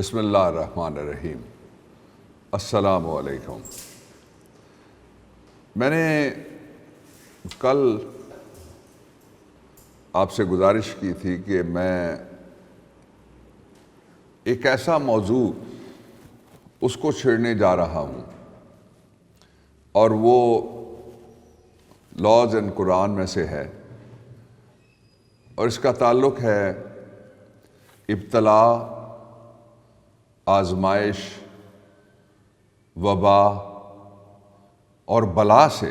بسم اللہ الرحمن الرحیم۔ السلام علیکم۔ میں نے کل آپ سے گزارش کی تھی کہ میں ایک ایسا موضوع اس کو چھیڑنے جا رہا ہوں اور وہ لاز اینڈ قرآن میں سے ہے، اور اس کا تعلق ہے ابتلا، آزمائش، وبا اور بلا سے۔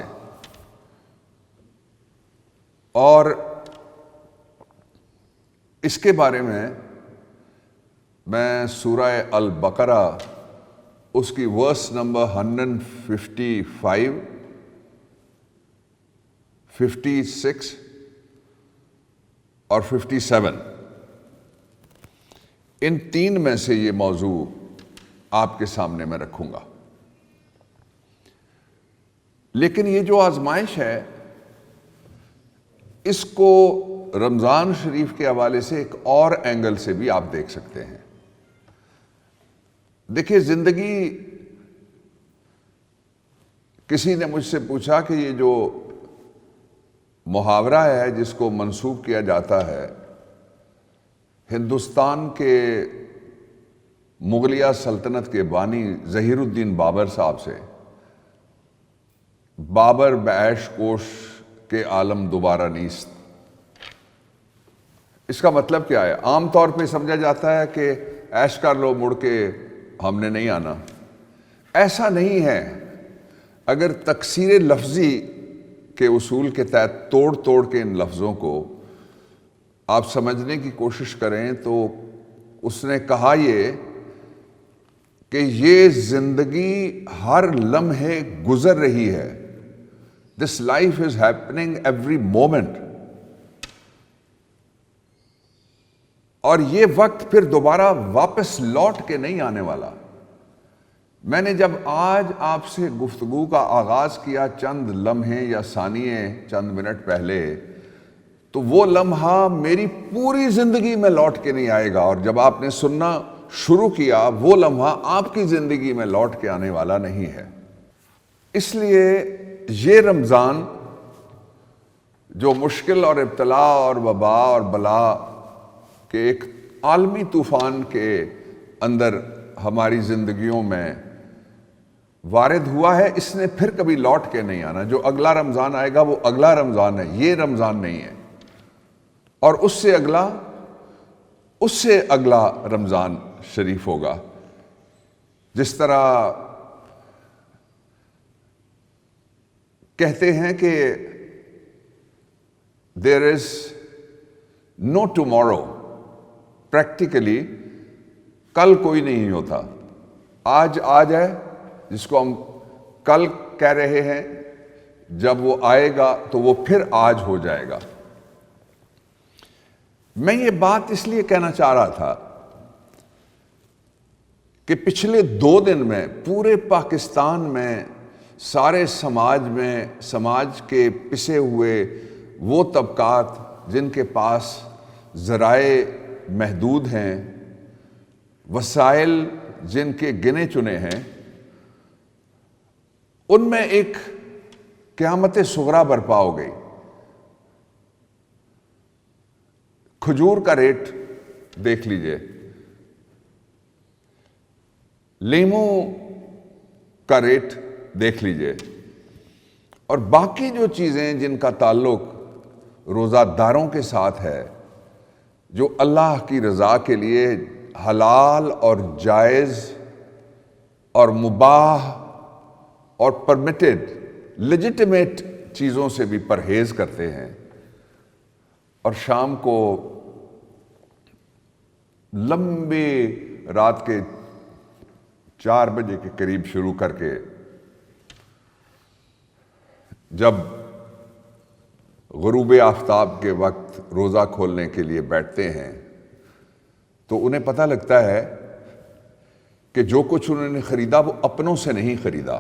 اور اس کے بارے میں سورہ البقرہ اس کی ورس نمبر 155، 56 اور 57، ان تین میں سے یہ موضوع آپ کے سامنے میں رکھوں گا۔ لیکن یہ جو آزمائش ہے، اس کو رمضان شریف کے حوالے سے ایک اور اینگل سے بھی آپ دیکھ سکتے ہیں۔ دیکھیے، زندگی، کسی نے مجھ سے پوچھا کہ یہ جو محاورہ ہے جس کو منسوب کیا جاتا ہے ہندوستان کے مغلیہ سلطنت کے بانی ظہیر الدین بابر صاحب سے، بابر بعیش کوش کے عالم دوبارہ نیست، اس کا مطلب کیا ہے؟ عام طور پہ سمجھا جاتا ہے کہ عیش کر لو، مڑ کے ہم نے نہیں آنا۔ ایسا نہیں ہے۔ اگر تکسیر لفظی کے اصول کے تحت توڑ کے ان لفظوں کو آپ سمجھنے کی کوشش کریں تو اس نے کہا یہ کہ یہ زندگی ہر لمحے گزر رہی ہے۔ This life is happening every moment۔ اور یہ وقت پھر دوبارہ واپس لوٹ کے نہیں آنے والا۔ میں نے جب آج آپ سے گفتگو کا آغاز کیا چند لمحے یا ثانیے، چند منٹ پہلے، تو وہ لمحہ میری پوری زندگی میں لوٹ کے نہیں آئے گا، اور جب آپ نے سننا شروع کیا وہ لمحہ آپ کی زندگی میں لوٹ کے آنے والا نہیں ہے۔ اس لیے یہ رمضان جو مشکل اور ابتلا اور وبا اور بلا کے ایک عالمی طوفان کے اندر ہماری زندگیوں میں وارد ہوا ہے، اس نے پھر کبھی لوٹ کے نہیں آنا۔ جو اگلا رمضان آئے گا وہ اگلا رمضان ہے، یہ رمضان نہیں ہے۔ اور اس سے اگلا رمضان شریف ہوگا۔ جس طرح کہتے ہیں کہ there is no tomorrow، practically کل کوئی نہیں ہوتا۔ آج ہے جس کو ہم کل کہہ رہے ہیں، جب وہ آئے گا تو وہ پھر آج ہو جائے گا۔ میں یہ بات اس لیے کہنا چاہ رہا تھا کہ پچھلے 2 دن میں پورے پاکستان میں، سارے سماج کے پسے ہوئے وہ طبقات جن کے پاس ذرائع محدود ہیں، وسائل جن کے گنے چنے ہیں، ان میں ایک قیامت صغریٰ برپا ہو گئی۔ کھجور کا ریٹ دیکھ لیجئے، لیموں کا ریٹ دیکھ لیجئے، اور باقی جو چیزیں جن کا تعلق روزہ داروں کے ساتھ ہے، جو اللہ کی رضا کے لیے حلال اور جائز اور مباح اور پرمیٹڈ لیجٹمیٹ چیزوں سے بھی پرہیز کرتے ہیں، اور شام کو لمبی رات کے 4 بجے کے قریب شروع کر کے جب غروب آفتاب کے وقت روزہ کھولنے کے لیے بیٹھتے ہیں تو انہیں پتہ لگتا ہے کہ جو کچھ انہوں نے خریدا وہ اپنوں سے نہیں خریدا،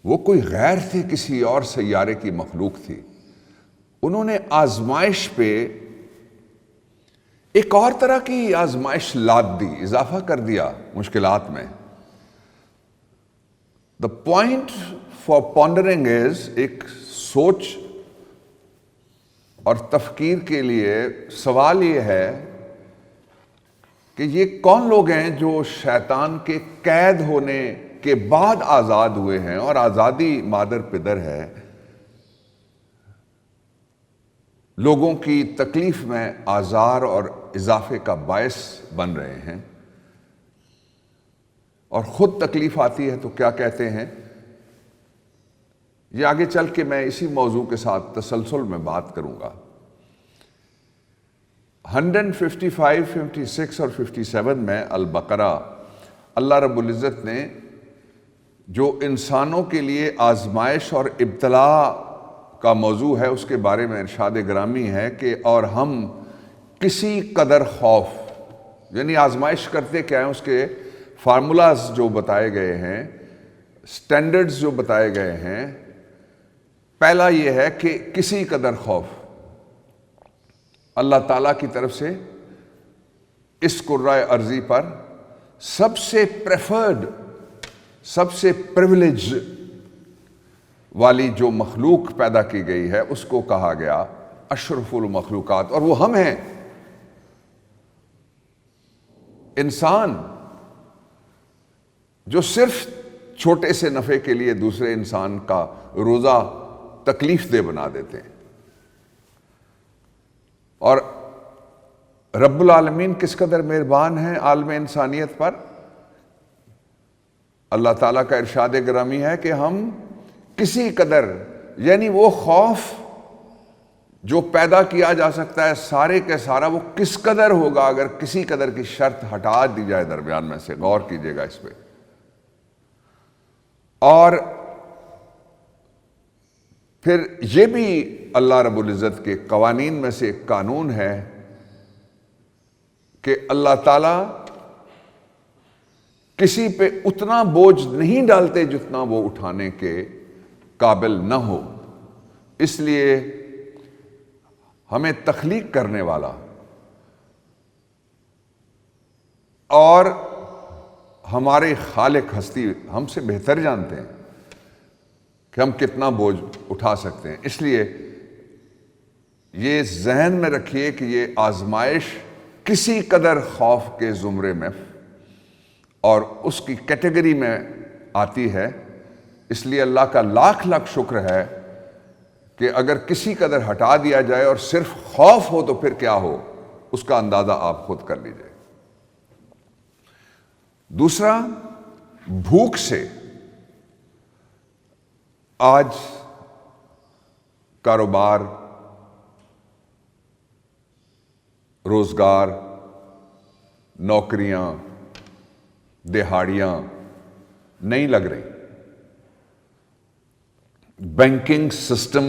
وہ کوئی غیر تھے، کسی اور سیارے کی مخلوق تھی۔ انہوں نے آزمائش پہ ایک اور طرح کی آزمائش لاد دی، اضافہ کر دیا مشکلات میں. دا پوائنٹ فار پونڈرنگ از، ایک سوچ اور تفکیر کے لیے سوال یہ ہے کہ یہ کون لوگ ہیں جو شیطان کے قید ہونے کے بعد آزاد ہوئے ہیں، اور آزادی مادر پدر ہے، لوگوں کی تکلیف میں آزار اور اضافے کا باعث بن رہے ہیں، اور خود تکلیف آتی ہے تو کیا کہتے ہیں. یہ آگے چل کے میں اسی موضوع کے ساتھ تسلسل میں بات کروں گا. 155, 56 اور 57 میں البقرہ اللہ رب العزت نے جو انسانوں کے لیے آزمائش اور ابتلا کا موضوع ہے اس کے بارے میں ارشاد گرامی ہے کہ اور ہم کسی قدر خوف، یعنی آزمائش کرتے کیا ہیں، اس کے فارمولاز جو بتائے گئے ہیں، سٹینڈرڈز جو بتائے گئے ہیں. پہلا یہ ہے کہ کسی قدر خوف اللہ تعالیٰ کی طرف سے اس کرۂ ارضی پر سب سے پریفرڈ، سب سے پریولیج والی جو مخلوق پیدا کی گئی ہے اس کو کہا گیا اشرف المخلوقات، اور وہ ہم ہیں. انسان جو صرف چھوٹے سے نفع کے لیے دوسرے انسان کا روزہ تکلیف دہ بنا دیتے ہیں، اور رب العالمین کس قدر مہربان ہیں عالم انسانیت پر. اللہ تعالیٰ کا ارشاد گرامی ہے کہ ہم کسی قدر، یعنی وہ خوف جو پیدا کیا جا سکتا ہے سارے کے سارا، وہ کس قدر ہوگا اگر کسی قدر کی شرط ہٹا دی جائے درمیان میں سے. غور کیجئے گا اس پہ. اور پھر یہ بھی اللہ رب العزت کے قوانین میں سے ایک قانون ہے کہ اللہ تعالیٰ کسی پہ اتنا بوجھ نہیں ڈالتے جتنا وہ اٹھانے کے قابل نہ ہو. اس لیے ہمیں تخلیق کرنے والا اور ہمارے خالق ہستی ہم سے بہتر جانتے ہیں کہ ہم کتنا بوجھ اٹھا سکتے ہیں. اس لیے یہ ذہن میں رکھیے کہ یہ آزمائش کسی قدر خوف کے زمرے میں اور اس کی کیٹیگری میں آتی ہے. اس لیے اللہ کا لاکھ لاکھ شکر ہے کہ اگر کسی قدر ہٹا دیا جائے اور صرف خوف ہو تو پھر کیا ہو، اس کا اندازہ آپ خود کر لیجئے. دوسرا، بھوک سے. آج کاروبار، روزگار، نوکریاں، دہاڑیاں نہیں لگ رہی. بینکنگ سسٹم،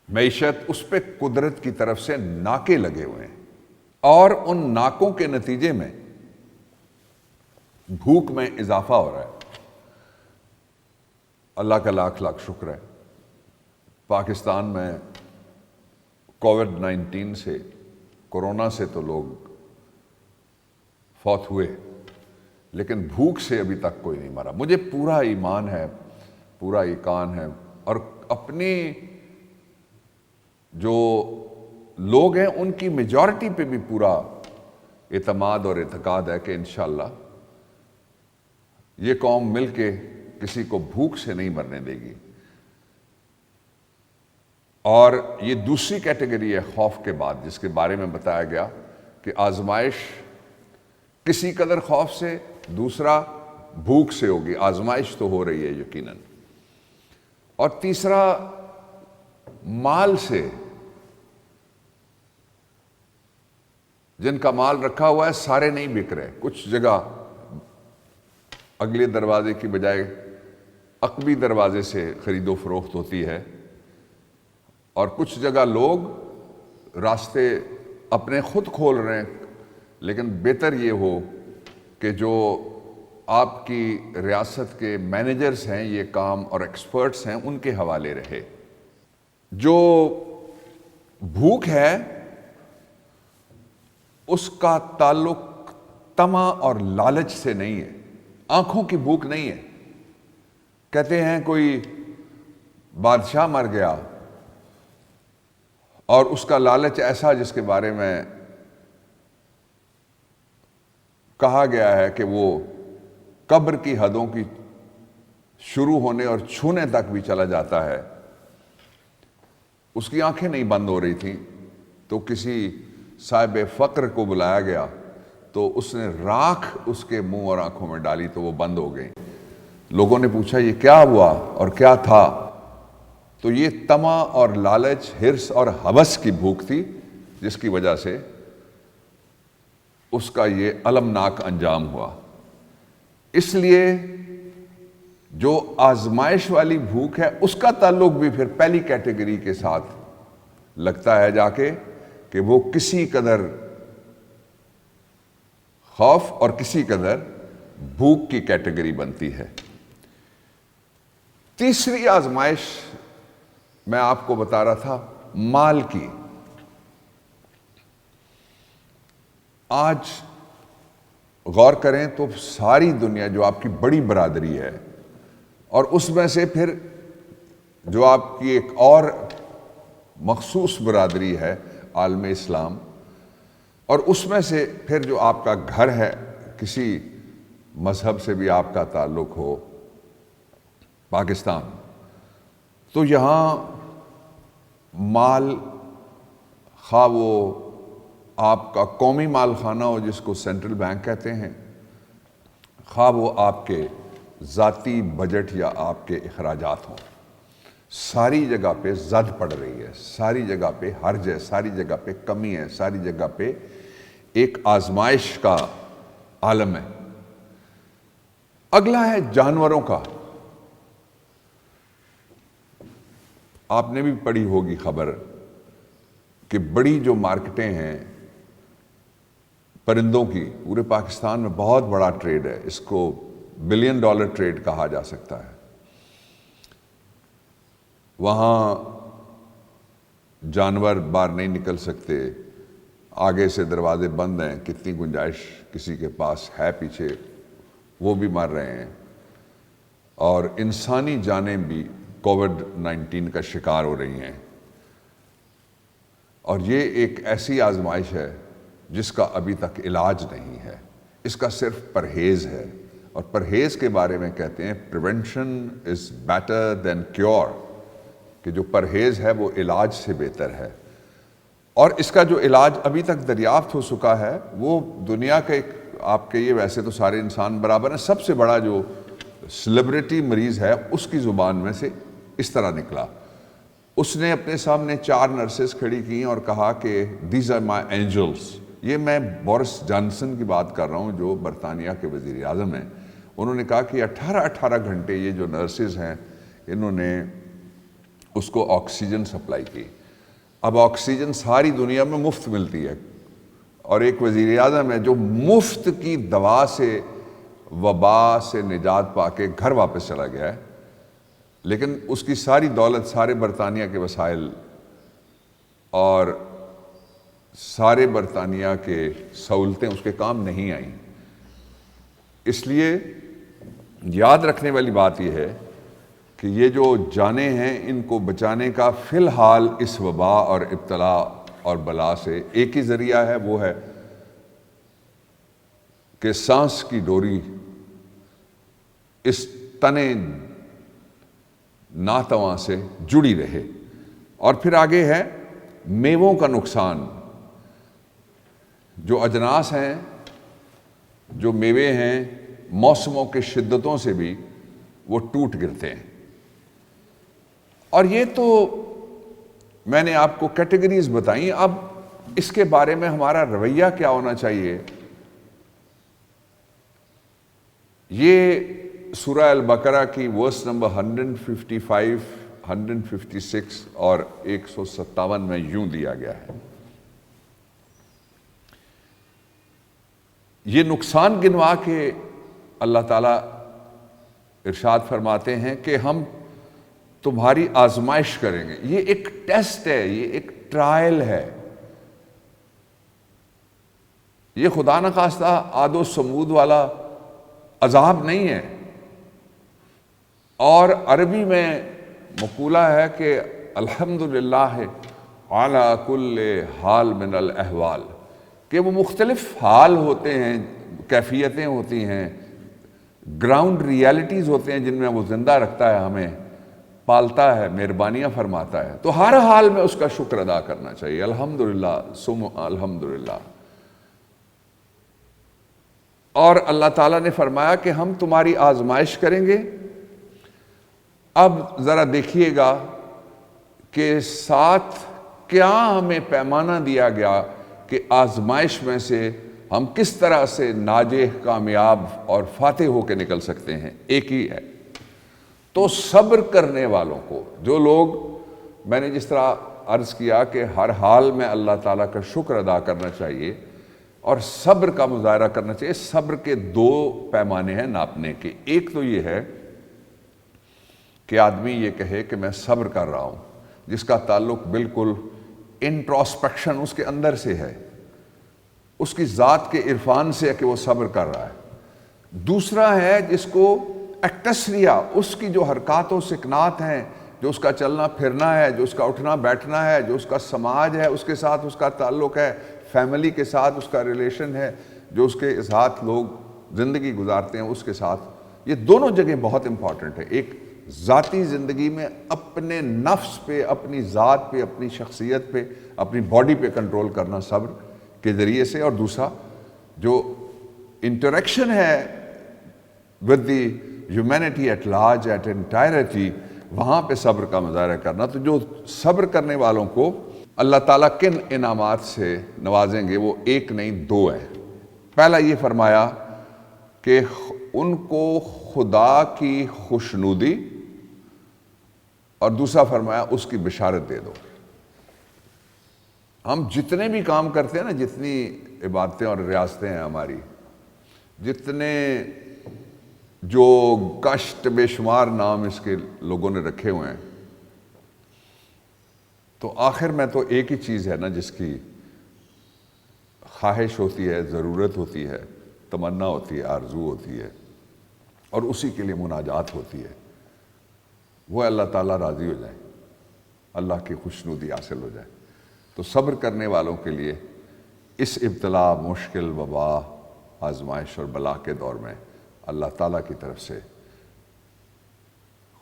معیشت، اس پہ قدرت کی طرف سے ناکے لگے ہوئے ہیں، اور ان ناکوں کے نتیجے میں بھوک میں اضافہ ہو رہا ہے. اللہ کا لاکھ لاکھ شکر ہے پاکستان میں کووڈ-19 سے، کورونا سے تو لوگ فوت ہوئے، لیکن بھوک سے ابھی تک کوئی نہیں مرا. مجھے پورا ایمان ہے، پورا یقین ہے، اور اپنی جو لوگ ہیں ان کی میجورٹی پہ بھی پورا اعتماد اور اعتقاد ہے کہ انشاءاللہ یہ قوم مل کے کسی کو بھوک سے نہیں مرنے دے گی. اور یہ دوسری کیٹیگری ہے خوف کے بعد، جس کے بارے میں بتایا گیا کہ آزمائش کسی قدر خوف سے، دوسرا بھوک سے ہوگی. آزمائش تو ہو رہی ہے یقیناً. اور تیسرا مال سے. جن کا مال رکھا ہوا ہے سارے نہیں بک رہے. کچھ جگہ اگلے دروازے کی بجائے عقبی دروازے سے خرید و فروخت ہوتی ہے، اور کچھ جگہ لوگ راستے اپنے خود کھول رہے ہیں. لیکن بہتر یہ ہو کہ جو آپ کی ریاست کے مینیجرز ہیں یہ کام اور ایکسپرٹس ہیں ان کے حوالے رہے. جو بھوک ہے اس کا تعلق طمع اور لالچ سے نہیں ہے، آنکھوں کی بھوک نہیں ہے۔ کہتے ہیں کوئی بادشاہ مر گیا اور اس کا لالچ ایسا جس کے بارے میں کہا گیا ہے کہ وہ قبر کی حدوں کی شروع ہونے اور چھونے تک بھی چلا جاتا ہے۔ اس کی آنکھیں نہیں بند ہو رہی تھیں تو کسی صاحب فقر کو بلایا گیا تو اس نے راکھ اس کے منہ اور آنکھوں میں ڈالی تو وہ بند ہو گئی۔ لوگوں نے پوچھا یہ کیا ہوا اور کیا تھا؟ تو یہ طمع اور لالچ، حرص اور ہوس کی بھوک تھی جس کی وجہ سے اس کا یہ المناک انجام ہوا۔ اس لیے جو آزمائش والی بھوک ہے اس کا تعلق بھی پھر پہلی کیٹیگری کے ساتھ لگتا ہے جا کے کہ وہ کسی قدر خوف اور کسی قدر بھوک کی کیٹیگری بنتی ہے۔ تیسری آزمائش میں آپ کو بتا رہا تھا مال کی۔ آج غور کریں تو ساری دنیا جو آپ کی بڑی برادری ہے اور اس میں سے پھر جو آپ کی ایک اور مخصوص برادری ہے عالم اسلام، اور اس میں سے پھر جو آپ کا گھر ہے، کسی مذہب سے بھی آپ کا تعلق ہو، پاکستان، تو یہاں مال، خواہ وہ آپ کا قومی مال خانہ ہو جس کو سینٹرل بینک کہتے ہیں، خواہ وہ آپ کے ذاتی بجٹ یا آپ کے اخراجات ہوں، ساری جگہ پہ زد پڑ رہی ہے، ساری جگہ پہ حرج ہے، ساری جگہ پہ کمی ہے، ساری جگہ پہ ایک آزمائش کا عالم ہے۔ اگلا ہے جانوروں کا۔ آپ نے بھی پڑھی ہوگی خبر کہ بڑی جو مارکیٹیں ہیں پرندوں کی، پورے پاکستان میں بہت بڑا ٹریڈ ہے، اس کو $1 بلین ٹریڈ کہا جا سکتا ہے۔ وہاں جانور باہر نہیں نکل سکتے، آگے سے دروازے بند ہیں، کتنی گنجائش کسی کے پاس ہے پیچھے وہ بھی مر رہے ہیں، اور انسانی جانیں بھی کووڈ-19 کا شکار ہو رہی ہیں۔ اور یہ ایک ایسی آزمائش ہے جس کا ابھی تک علاج نہیں ہے، اس کا صرف پرہیز ہے، اور پرہیز کے بارے میں کہتے ہیں prevention is better than cure, کہ جو پرہیز ہے وہ علاج سے بہتر ہے۔ اور اس کا جو علاج ابھی تک دریافت ہو چکا ہے وہ دنیا کا ایک، آپ کہیے ویسے تو سارے انسان برابر ہیں، سب سے بڑا جو سیلیبریٹی مریض ہے اس کی زبان میں سے اس طرح نکلا۔ اس نے اپنے سامنے 4 نرسز کھڑی کی اور کہا کہ دیز آر مائی اینجلس۔ یہ میں بورس جانسن کی بات کر رہا ہوں جو برطانیہ کے وزیر اعظم ہیں۔ انہوں نے کہا کہ 18 گھنٹے یہ جو نرسز ہیں انہوں نے اس کو آکسیجن سپلائی کی۔ اب آکسیجن ساری دنیا میں مفت ملتی ہے، اور ایک وزیر اعظم ہے جو مفت کی دوا سے وبا سے نجات پا کے گھر واپس چلا گیا ہے، لیکن اس کی ساری دولت، سارے برطانیہ کے وسائل اور سارے برطانیہ کے سہولتیں اس کے کام نہیں آئیں۔ اس لیے یاد رکھنے والی بات یہ ہے کہ یہ جو جانیں ہیں ان کو بچانے کا فی الحال اس وبا اور ابتلا اور بلا سے ایک ہی ذریعہ ہے، وہ ہے کہ سانس کی ڈوری اس تنے ناتواں سے جڑی رہے۔ اور پھر آگے ہے میووں کا نقصان۔ جو اجناس ہیں، جو میوے ہیں، موسموں کے شدتوں سے بھی وہ ٹوٹ گرتے ہیں۔ اور یہ تو میں نے آپ کو کیٹیگریز بتائیں، اب اس کے بارے میں ہمارا رویہ کیا ہونا چاہیے؟ یہ سورہ البقرہ کی ورس نمبر 155، 156 اور 157 میں یوں دیا گیا ہے۔ یہ نقصان گنوا کے اللہ تعالیٰ ارشاد فرماتے ہیں کہ ہم تمہاری آزمائش کریں گے۔ یہ ایک ٹیسٹ ہے، یہ ایک ٹرائل ہے۔ یہ خدا نخواستہ عاد و سمود والا عذاب نہیں ہے۔ اور عربی میں مقولہ ہے کہ الحمدللہ علی کل حال من الاحوال، کہ وہ مختلف حال ہوتے ہیں، کیفیتیں ہوتی ہیں، گراؤنڈ ریالٹیز ہوتے ہیں جن میں وہ زندہ رکھتا ہے، ہمیں پالتا ہے، مہربانیاں فرماتا ہے، تو ہر حال میں اس کا شکر ادا کرنا چاہیے۔ الحمدللہ ثم الحمدللہ۔ اور اللہ تعالیٰ نے فرمایا کہ ہم تمہاری آزمائش کریں گے۔ اب ذرا دیکھیے گا کہ ساتھ کیا ہمیں پیمانہ دیا گیا کہ آزمائش میں سے ہم کس طرح سے ناجح، کامیاب اور فاتح ہو کے نکل سکتے ہیں، ایک ہی ہے۔ تو صبر کرنے والوں کو، جو لوگ، میں نے جس طرح عرض کیا کہ ہر حال میں اللہ تعالیٰ کا شکر ادا کرنا چاہیے اور صبر کا مظاہرہ کرنا چاہیے۔ صبر کے دو پیمانے ہیں ناپنے کے۔ ایک تو یہ ہے کہ آدمی یہ کہے کہ میں صبر کر رہا ہوں، جس کا تعلق بالکل انٹروسپیکشن اس کے اندر سے ہے، اس کی ذات کے عرفان سے ہے کہ وہ صبر کر رہا ہے۔ دوسرا ہے جس کو ایکٹسریا، اس کی جو حرکات و سکنات ہیں، جو اس کا چلنا پھرنا ہے، جو اس کا اٹھنا بیٹھنا ہے، جو اس کا سماج ہے، اس کے ساتھ اس کا تعلق ہے، فیملی کے ساتھ اس کا ریلیشن ہے، جو اس کے ساتھ لوگ زندگی گزارتے ہیں اس کے ساتھ، یہ دونوں جگہیں بہت امپورٹنٹ ہے۔ ایک ذاتی زندگی میں اپنے نفس پہ، اپنی ذات پہ، اپنی شخصیت پہ، اپنی باڈی پہ کنٹرول کرنا صبر کے ذریعے سے، اور دوسرا جو انٹریکشن ہے with the humanity at large, at entirety، وہاں پہ صبر کا مظاہرہ کرنا۔ تو جو صبر کرنے والوں کو اللہ تعالیٰ کن انعامات سے نوازیں گے، وہ ایک نہیں دو ہیں۔ پہلا یہ فرمایا کہ ان کو خدا کی خوشنودی، اور دوسرا فرمایا اس کی بشارت دے دو۔ ہم جتنے بھی کام کرتے ہیں نا، جتنی عبادتیں اور ریاستیں ہیں ہماری، جتنے جو کشٹ بے شمار نام اس کے لوگوں نے رکھے ہوئے ہیں، تو آخر میں تو ایک ہی چیز ہے نا جس کی خواہش ہوتی ہے، ضرورت ہوتی ہے، تمنا ہوتی ہے، آرزو ہوتی ہے، اور اسی کے لیے مناجات ہوتی ہے، وہ اللہ تعالیٰ راضی ہو جائے، اللہ کی خوشنودی حاصل ہو جائے۔ تو صبر کرنے والوں کے لیے اس ابتلا، مشکل، وبا، آزمائش اور بلا کے دور میں اللہ تعالیٰ کی طرف سے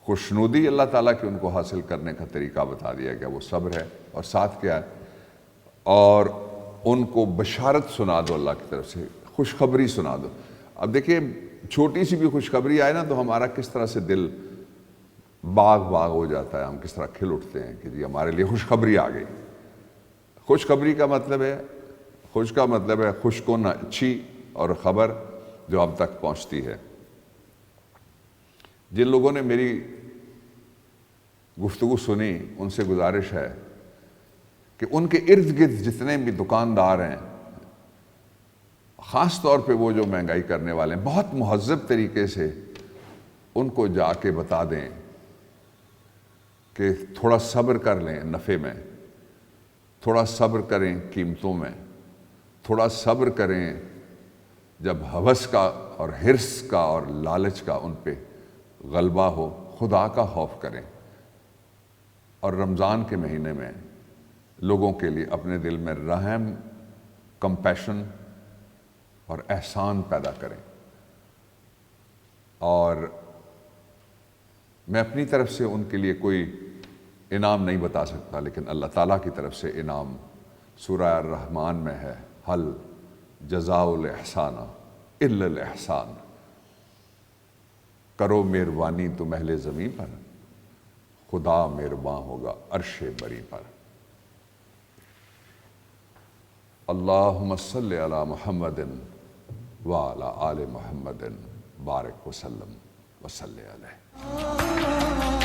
خوشنودی، اللہ تعالیٰ کی ان کو حاصل کرنے کا طریقہ بتا دیا گیا، وہ صبر ہے، اور ساتھ کیا ہے، اور ان کو بشارت سنا دو، اللہ کی طرف سے خوشخبری سنا دو۔ اب دیکھیے، چھوٹی سی بھی خوشخبری آئے نا تو ہمارا کس طرح سے دل باغ ہو جاتا ہے، ہم کس طرح کھل اٹھتے ہیں کہ جی ہمارے لیے خوشخبری آ گئی۔ خوشخبری کا مطلب ہے، خوش کا مطلب ہے خوش کن، اچھی، اور خبر جو اب تک پہنچتی ہے۔ جن لوگوں نے میری گفتگو سنی، ان سے گزارش ہے کہ ان کے ارد گرد جتنے بھی دکاندار ہیں، خاص طور پہ وہ جو مہنگائی کرنے والے ہیں، بہت مہذب طریقے سے ان کو جا کے بتا دیں کہ تھوڑا صبر کر لیں نفع میں، تھوڑا صبر کریں قیمتوں میں، تھوڑا صبر کریں جب ہوس کا اور حرص کا اور لالچ کا ان پہ غلبہ ہو، خدا کا خوف کریں، اور رمضان کے مہینے میں لوگوں کے لیے اپنے دل میں رحم، کمپیشن اور احسان پیدا کریں۔ اور میں اپنی طرف سے ان کے لیے کوئی انعام نہیں بتا سکتا، لیکن اللہ تعالیٰ کی طرف سے انعام سورہ الرحمن میں ہے، حل جزاء الاحسان الا الاحسان، کرو مہربانی تم اہل زمین پر، خدا مہرباں ہوگا عرش بری پر۔ اللہم صلی علی محمد وعلی آل محمد بارک وسلم وصلی علیہ۔